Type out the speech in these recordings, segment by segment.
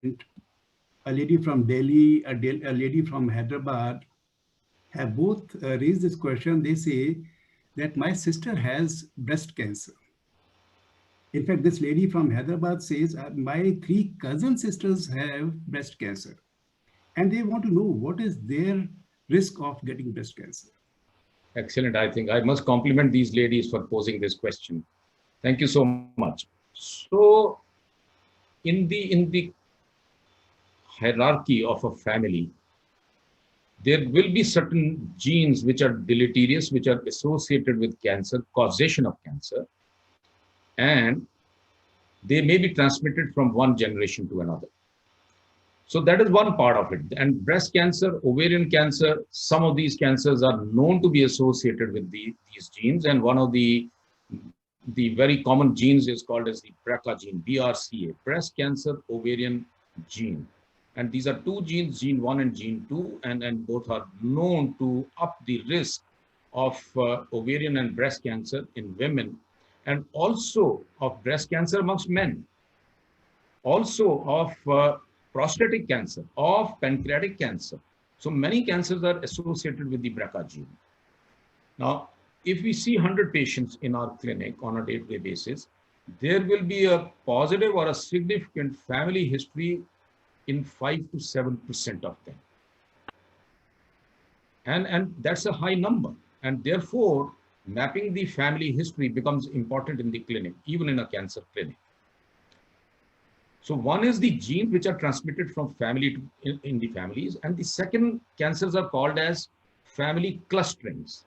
a lady from Delhi, a lady from Hyderabad, have both raised this question. They say that my sister has breast cancer. In fact, this lady from Hyderabad says, my three cousin sisters have breast cancer. And they want to know what is their risk of getting breast cancer. Excellent. I think I must compliment these ladies for posing this question. Thank you so much. So, in the hierarchy of a family, there will be certain genes which are deleterious, which are associated with cancer, causation of cancer, and they may be transmitted from one generation to another. So that is one part of it. And breast cancer, ovarian cancer, some of these cancers are known to be associated with these genes. And one of the very common genes is called as the BRCA gene, BRCA, breast cancer ovarian gene. And these are two genes, gene 1 and gene 2, and both are known to up the risk of ovarian and breast cancer in women, and also of breast cancer amongst men, also of prostatic cancer, of pancreatic cancer. So many cancers are associated with the BRCA gene. Now, if we see 100 patients in our clinic on a day-to-day basis, there will be a positive or a significant family history in 5 to 7% of them. And that's a high number. And therefore, mapping the family history becomes important in the clinic, even in a cancer clinic. So one is the genes which are transmitted from family to in the families. And the second, cancers are called as family clusterings.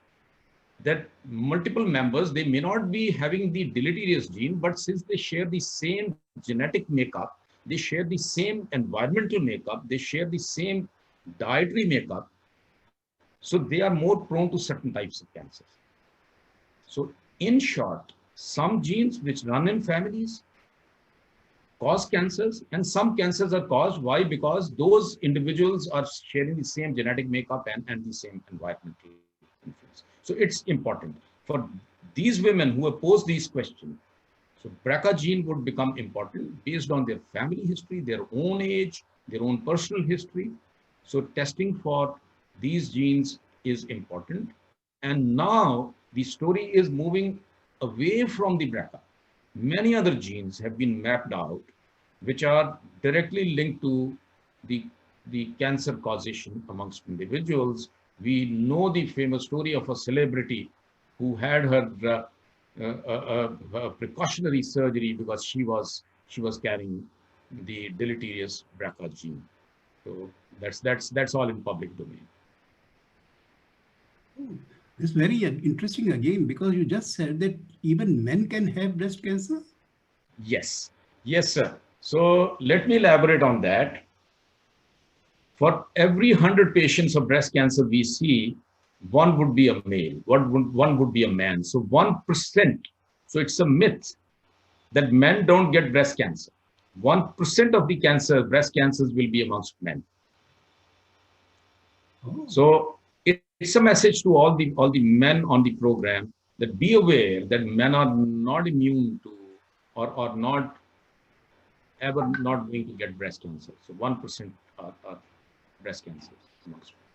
That multiple members, they may not be having the deleterious gene, but since they share the same genetic makeup, they share the same environmental makeup, they share the same dietary makeup, so they are more prone to certain types of cancers. So in short, some genes which run in families cause cancers, and some cancers are caused. Why? Because those individuals are sharing the same genetic makeup and the same environmental influence. So it's important for these women who have posed these questions. So BRCA gene would become important based on their family history, their own age, their own personal history. So testing for these genes is important. And now the story is moving away from the BRCA. Many other genes have been mapped out, which are directly linked to the cancer causation amongst individuals. We know the famous story of a celebrity who had her precautionary surgery because she was carrying the deleterious BRCA gene. So that's all in public domain. This is very interesting again, because you just said that even men can have breast cancer. Yes, yes, sir. So let me elaborate on that. For every 100 patients of breast cancer we see, one would be a male, one would be a man. So 1%. So it's a myth that men don't get breast cancer. 1% of the breast cancers will be amongst men. Oh. So it's a message to all the men on the program that be aware that men are not immune to or not ever not going to get breast cancer. So 1% are breast cancers amongst men.